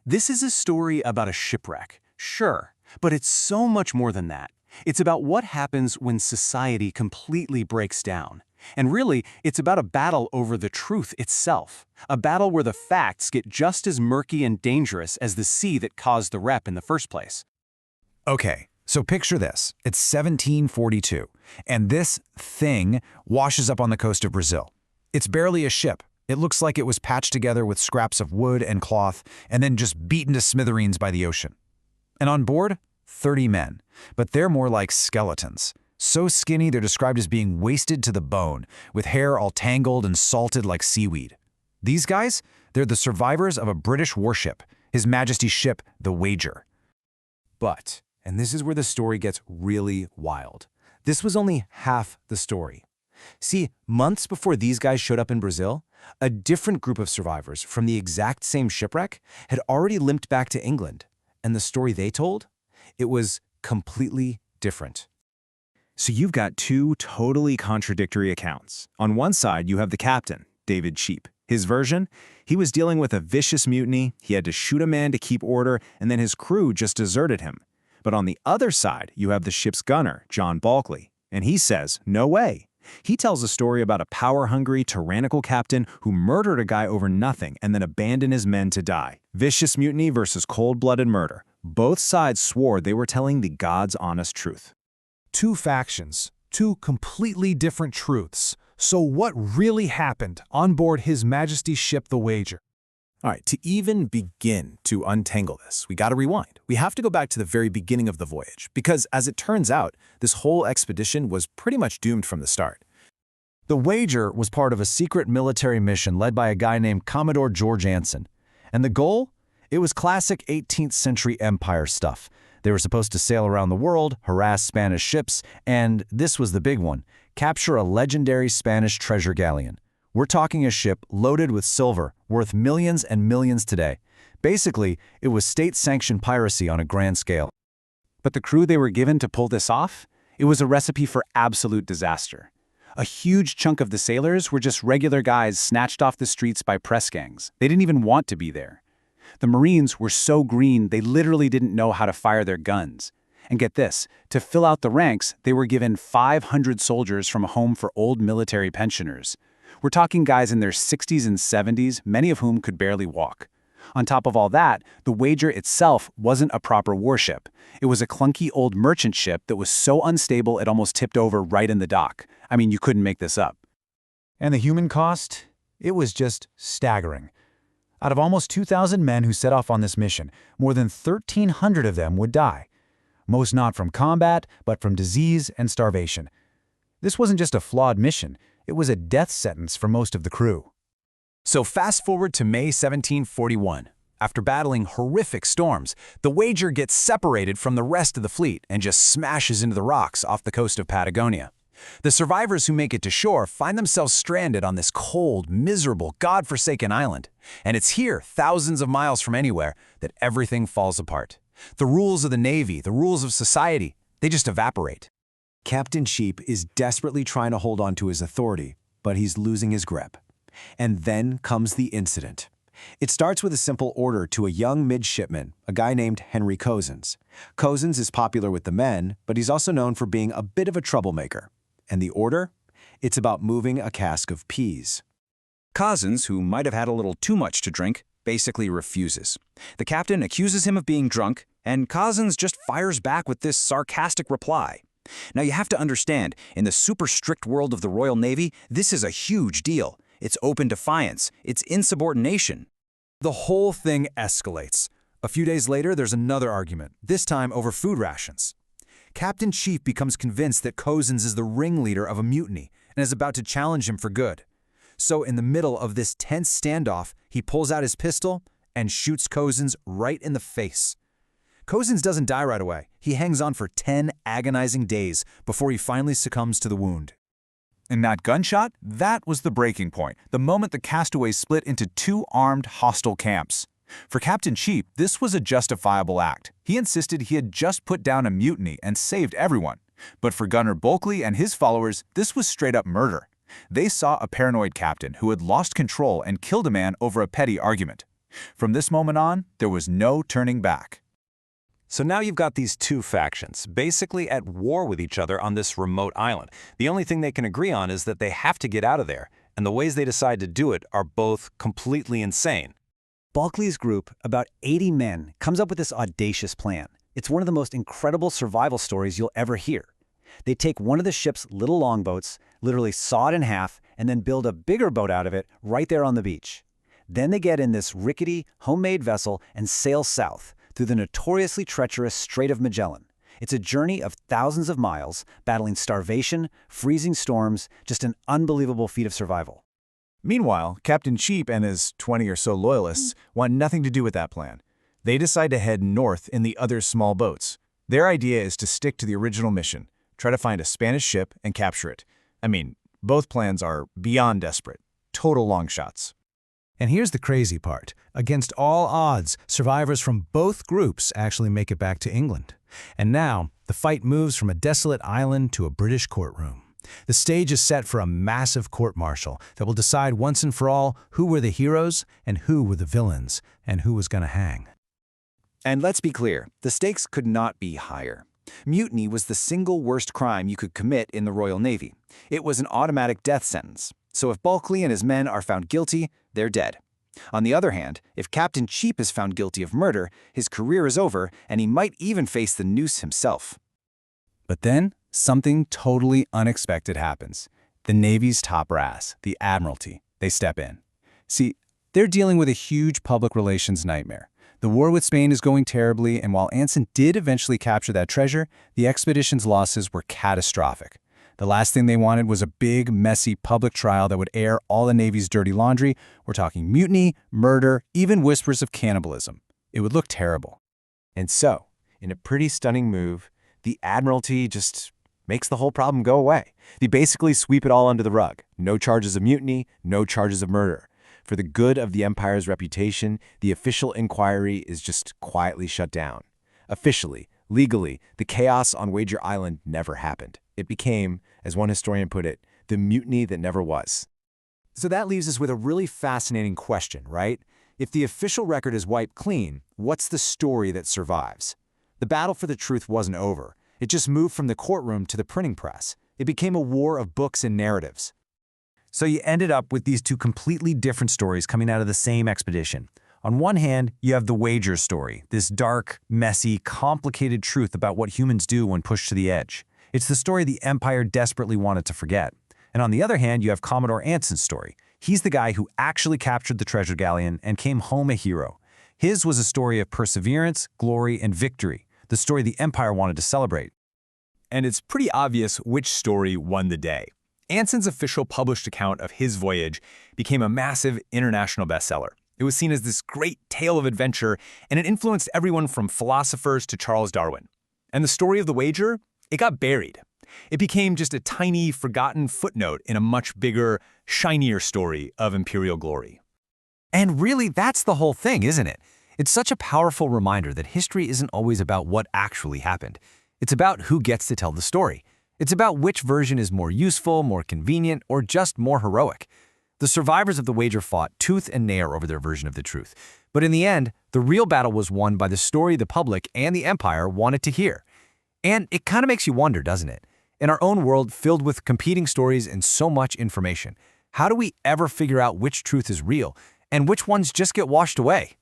This is a story about a shipwreck, sure, but it's so much more than that. It's about what happens when society completely breaks down. And really, it's about a battle over the truth itself. A battle where the facts get just as murky and dangerous as the sea that caused the rep in the first place. Okay, so picture this. It's 1742, and this thing washes up on the coast of Brazil. It's barely a ship. It looks like it was patched together with scraps of wood and cloth and then just beaten to smithereens by the ocean. And on board, 30 men, but they're more like skeletons. So skinny they're described as being wasted to the bone, with hair all tangled and salted like seaweed. These guys, they're the survivors of a British warship, His Majesty's ship, the Wager. But, and this is where the story gets really wild, this was only half the story. See, months before these guys showed up in Brazil, a different group of survivors from the exact same shipwreck had already limped back to England. And the story they told? It was completely different. So you've got two totally contradictory accounts. On one side, you have the captain, David Cheap. His version? He was dealing with a vicious mutiny, he had to shoot a man to keep order, and then his crew just deserted him. But on the other side, you have the ship's gunner, John Bulkeley. And he says, no way. He tells a story about a power-hungry, tyrannical captain who murdered a guy over nothing and then abandoned his men to die. Vicious mutiny versus cold-blooded murder. Both sides swore they were telling the God's honest truth. Two factions, two completely different truths. So what really happened on board His Majesty's ship, the Wager? All right, to even begin to untangle this, we got to rewind. We have to go back to the very beginning of the voyage, because as it turns out, this whole expedition was pretty much doomed from the start. The Wager was part of a secret military mission led by a guy named Commodore George Anson. And the goal? It was classic 18th century empire stuff. They were supposed to sail around the world, harass Spanish ships, and this was the big one, capture a legendary Spanish treasure galleon. We're talking a ship loaded with silver, worth millions and millions today. Basically, it was state-sanctioned piracy on a grand scale. But the crew they were given to pull this off? It was a recipe for absolute disaster. A huge chunk of the sailors were just regular guys snatched off the streets by press gangs. They didn't even want to be there. The Marines were so green they literally didn't know how to fire their guns. And get this, to fill out the ranks, they were given 500 soldiers from a home for old military pensioners. We're talking guys in their 60s and 70s, many of whom could barely walk. On top of all that, the Wager itself wasn't a proper warship. It was a clunky old merchant ship that was so unstable it almost tipped over right in the dock. I mean, you couldn't make this up. And the human cost? It was just staggering. Out of almost 2,000 men who set off on this mission, more than 1,300 of them would die. Most not from combat, but from disease and starvation. This wasn't just a flawed mission, it was a death sentence for most of the crew. So fast forward to May 1741. After battling horrific storms, the Wager gets separated from the rest of the fleet and just smashes into the rocks off the coast of Patagonia. The survivors who make it to shore find themselves stranded on this cold, miserable, God-forsaken island. And it's here, thousands of miles from anywhere, that everything falls apart. The rules of the Navy, the rules of society, they just evaporate. Captain Cheap is desperately trying to hold on to his authority, but he's losing his grip. And then comes the incident. It starts with a simple order to a young midshipman, a guy named Henry Cozens. Cozens is popular with the men, but he's also known for being a bit of a troublemaker. And the order? It's about moving a cask of peas. Cozens, who might have had a little too much to drink, basically refuses. The captain accuses him of being drunk, and Cozens just fires back with this sarcastic reply. Now you have to understand, in the super strict world of the Royal Navy, this is a huge deal. It's open defiance. It's insubordination. The whole thing escalates. A few days later, there's another argument, this time over food rations. Captain Cheap becomes convinced that Cozens is the ringleader of a mutiny and is about to challenge him for good. So in the middle of this tense standoff, he pulls out his pistol and shoots Cozens right in the face. Cozens doesn't die right away. He hangs on for 10 agonizing days before he finally succumbs to the wound. And that gunshot, that was the breaking point, the moment the castaways split into two armed, hostile camps. For Captain Cheap, this was a justifiable act. He insisted he had just put down a mutiny and saved everyone. But for Gunner Bulkeley and his followers, this was straight-up murder. They saw a paranoid captain who had lost control and killed a man over a petty argument. From this moment on, there was no turning back. So now you've got these two factions, basically at war with each other on this remote island. The only thing they can agree on is that they have to get out of there, and the ways they decide to do it are both completely insane. Bulkeley's group, about 80 men, comes up with this audacious plan. It's one of the most incredible survival stories you'll ever hear. They take one of the ship's little longboats, literally saw it in half, and then build a bigger boat out of it right there on the beach. Then they get in this rickety, homemade vessel and sail south through the notoriously treacherous Strait of Magellan. It's a journey of thousands of miles, battling starvation, freezing storms, just an unbelievable feat of survival. Meanwhile, Captain Cheap and his 20 or so loyalists want nothing to do with that plan. They decide to head north in the other small boats. Their idea is to stick to the original mission, try to find a Spanish ship and capture it. I mean, both plans are beyond desperate, total long shots. And here's the crazy part. Against all odds, survivors from both groups actually make it back to England. And now, the fight moves from a desolate island to a British courtroom. The stage is set for a massive court-martial that will decide once and for all who were the heroes and who were the villains and who was going to hang. And let's be clear, the stakes could not be higher. Mutiny was the single worst crime you could commit in the Royal Navy. It was an automatic death sentence. So if Bulkeley and his men are found guilty, they're dead. On the other hand, if Captain Cheap is found guilty of murder, his career is over and he might even face the noose himself. But then, something totally unexpected happens. The Navy's top brass, the Admiralty, they step in. See, they're dealing with a huge public relations nightmare. The war with Spain is going terribly, and while Anson did eventually capture that treasure, the expedition's losses were catastrophic. The last thing they wanted was a big, messy public trial that would air all the Navy's dirty laundry. We're talking mutiny, murder, even whispers of cannibalism. It would look terrible. And so, in a pretty stunning move, the Admiralty just makes the whole problem go away. They basically sweep it all under the rug. No charges of mutiny, no charges of murder. For the good of the Empire's reputation, the official inquiry is just quietly shut down. Officially, legally, the chaos on Wager Island never happened. It became, as one historian put it, the mutiny that never was. So that leaves us with a really fascinating question, right? If the official record is wiped clean, what's the story that survives? The battle for the truth wasn't over. It just moved from the courtroom to the printing press. It became a war of books and narratives. So you ended up with these two completely different stories coming out of the same expedition. On one hand, you have the Wager story, this dark, messy, complicated truth about what humans do when pushed to the edge. It's the story the Empire desperately wanted to forget. And on the other hand, you have Commodore Anson's story. He's the guy who actually captured the treasure galleon and came home a hero. His was a story of perseverance, glory, and victory, the story the Empire wanted to celebrate. And it's pretty obvious which story won the day. Anson's official published account of his voyage became a massive international bestseller. It was seen as this great tale of adventure, and it influenced everyone from philosophers to Charles Darwin. And the story of the Wager, it got buried. It became just a tiny, forgotten footnote in a much bigger, shinier story of imperial glory. And really, that's the whole thing, isn't it? It's such a powerful reminder that history isn't always about what actually happened. It's about who gets to tell the story. It's about which version is more useful, more convenient, or just more heroic. The survivors of the Wager fought tooth and nail over their version of the truth. But in the end, the real battle was won by the story the public and the Empire wanted to hear. And it kind of makes you wonder, doesn't it? In our own world filled with competing stories and so much information, how do we ever figure out which truth is real and which ones just get washed away?